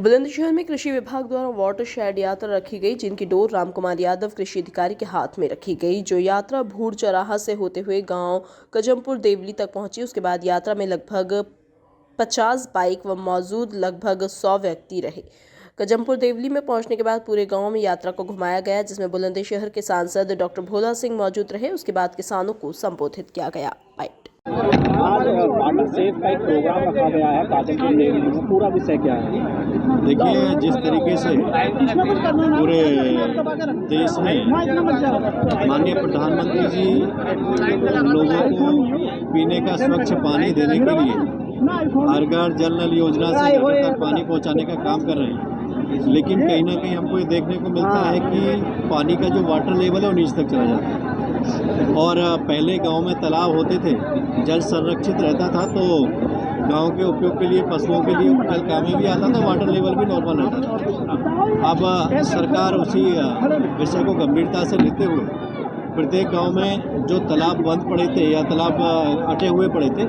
बुलंदशहर में कृषि विभाग द्वारा वाटर शेड यात्रा रखी गई, जिनकी डोर रामकुमार यादव कृषि अधिकारी के हाथ में रखी गई। जो यात्रा भूड़ चौराहा से होते हुए गांव कजमपुर देवली तक पहुंची। उसके बाद यात्रा में लगभग 50 बाइक व मौजूद लगभग 100 व्यक्ति रहे। कजमपुर देवली में पहुंचने के बाद पूरे गांव में यात्रा को घुमाया गया, जिसमें बुलंदशहर के सांसद डॉक्टर भोला सिंह मौजूद रहे। उसके बाद किसानों को संबोधित किया गया। आज वाटर सेफ का एक प्रोग्राम रखा गया है काजमपुर देवली में, पूरा विषय क्या है? देखिए, जिस तरीके से पूरे देश में माननीय प्रधानमंत्री जी लोगों को पीने का स्वच्छ पानी देने के लिए हर घर जल नल योजना से घर तक पानी पहुंचाने का काम कर रहे हैं, लेकिन कहीं ना कहीं हमको ये देखने को मिलता है कि पानी का जो वाटर लेवल है वो नीचे तक चला जाता है। और पहले गांव में तालाब होते थे, जल संरक्षित रहता था, तो गांव के उपयोग के लिए पशुओं के लिए जल काम में भी आता था, वाटर लेवल भी नॉर्मल रहता था। अब सरकार उसी विषय को गंभीरता से लेते हुए प्रत्येक गांव में जो तालाब बंद पड़े थे या तालाब अटे हुए पड़े थे,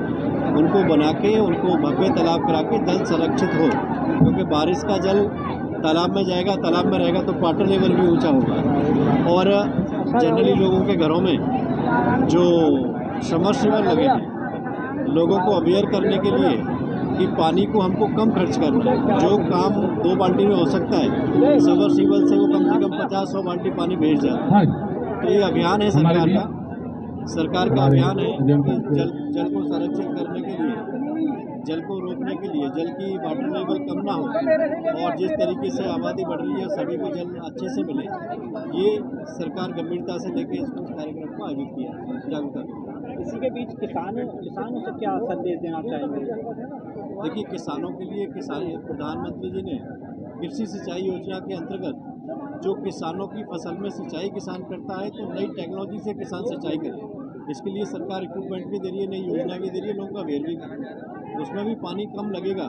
उनको बना के उनको भव्य तालाब करा के जल संरक्षित हो, क्योंकि बारिश का जल तालाब में जाएगा, तालाब में रहेगा तो वाटर लेवल भी ऊँचा होगा। और जनरली लोगों के घरों में जो समरसीबल लगे हैं, लोगों को अवेयर करने के लिए कि पानी को हमको कम खर्च करना है। जो काम 2 बाल्टी में हो सकता है, समरसीबल से वो कम से कम 50-100 बाल्टी पानी भेज जाता है। तो ये अभियान है सरकार का अभियान है कि जल को संरक्षित करने के लिए, जल को रोकने के लिए, जल की वाटर लेवल कम ना हो, और जिस तरीके से आबादी बढ़ रही है सभी को जल अच्छे से मिले, ये सरकार गंभीरता से लेकर इस कार्यक्रम को आयोजित किया जागरूकता। इसी के बीच किसानों से क्या संदेश देना चाहेंगे? देखिए, किसानों के लिए प्रधानमंत्री जी ने कृषि सिंचाई योजना के अंतर्गत जो किसानों की फसल में सिंचाई किसान करता है, तो नई टेक्नोलॉजी से किसान सिंचाई करे। इसके लिए सरकार इक्विपमेंट भी दे रही है, नई योजना भी दे रही है, लोगों का अवेयर भी कर रही है। उसमें भी पानी कम लगेगा।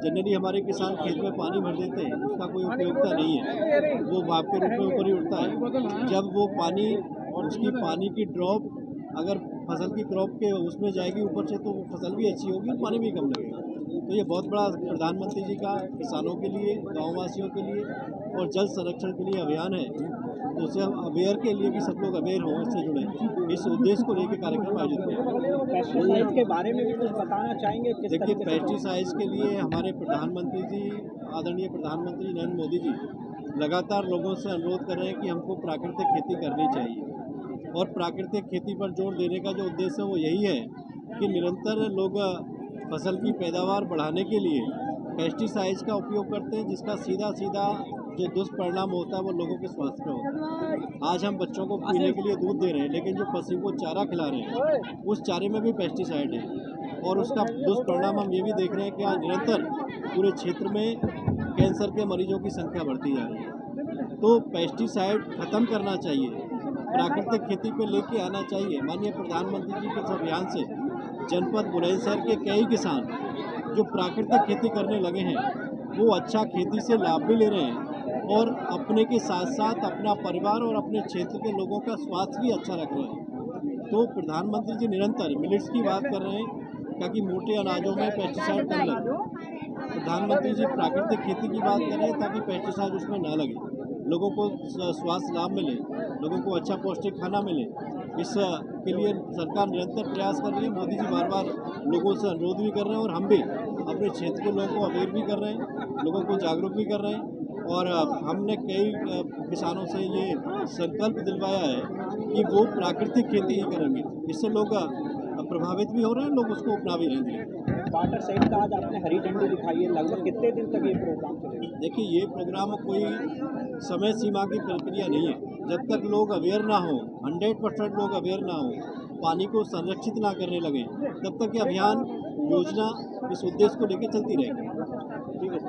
जनरली हमारे किसान खेत में पानी भर देते हैं, उसका कोई उपयोगिता नहीं है, वो भाप के रूप में ऊपर ही उठता है। जब वो पानी और उसकी पानी की ड्रॉप अगर फसल की क्रॉप के उसमें जाएगी ऊपर से, तो फसल भी अच्छी होगी, पानी भी कम लगेगा। तो ये बहुत बड़ा प्रधानमंत्री जी का किसानों के लिए, गाँववासियों के लिए और जल संरक्षण के लिए अभियान है। तो उसे हम अवेयर के लिए कि सब लोग अवेयर हों, इससे जुड़े, इस उद्देश्य को लेकर कार्यक्रम आयोजित किया। पेस्टिसाइड के बारे में भी कुछ बताना चाहेंगे? देखिए, पेस्टिसाइड्स के लिए हमारे प्रधानमंत्री जी, आदरणीय प्रधानमंत्री नरेंद्र मोदी जी लगातार लोगों से अनुरोध कर रहे हैं कि हमको प्राकृतिक खेती करनी चाहिए। और प्राकृतिक खेती पर जोर देने का जो उद्देश्य है वो यही है कि निरंतर लोग फसल की पैदावार बढ़ाने के लिए पेस्टिसाइड्स का उपयोग करते हैं, जिसका सीधा जो दुष्परिणाम होता है वो लोगों के स्वास्थ्य पर होता है। आज हम बच्चों को पीने के लिए दूध दे रहे हैं, लेकिन जो पशु को चारा खिला रहे हैं उस चारे में भी पेस्टिसाइड है, और उसका दुष्परिणाम हम ये भी देख रहे हैं कि आज निरंतर पूरे क्षेत्र में कैंसर के मरीजों की संख्या बढ़ती जा रही है। तो पेस्टिसाइड खत्म करना चाहिए, प्राकृतिक खेती पे लेके आना चाहिए। माननीय प्रधानमंत्री जी के इस अभियान से जनपद बुलंदशहर के कई किसान जो प्राकृतिक खेती करने लगे हैं, वो अच्छा खेती से लाभ भी ले रहे हैं, और अपने के साथ साथ अपना परिवार और अपने क्षेत्र के लोगों का स्वास्थ्य भी अच्छा रख रहे हैं। तो प्रधानमंत्री जी निरंतर मिलेट्स की बात कर रहे हैं, ताकि मोटे अनाजों में पेस्टिसाइड कम लगे। प्रधानमंत्री जी प्राकृतिक खेती की बात कर रहे हैं, ताकि पेस्टिसाइड उसमें ना लगे, लोगों को स्वास्थ्य लाभ मिले, लोगों को अच्छा पौष्टिक खाना मिले। इसके लिए सरकार निरंतर प्रयास कर रही है। मोदी जी बार बार लोगों से अनुरोध भी कर रहे हैं, और हम भी अपने क्षेत्र के लोगों को अवेयर भी कर रहे हैं, लोगों को जागरूक भी कर रहे हैं। और हमने कई किसानों से ये संकल्प दिलवाया है कि वो प्राकृतिक खेती ही करेंगे। इससे लोग प्रभावित भी हो रहे हैं, लोग उसको अपना भी रहे हैं। वाटर सेफ का आज आपने हरी झंडी दिखाई है, लगभग कितने दिन तक ये प्रोग्राम चलेगा? देखिए, ये प्रोग्राम कोई समय सीमा की प्रक्रिया नहीं है। जब तक लोग अवेयर ना हो, 100% लोग अवेयर ना हो, पानी को संरक्षित ना करने लगे, तब तक ये अभियान योजना इस उद्देश्य को लेकर चलती रहेगी। ठीक है।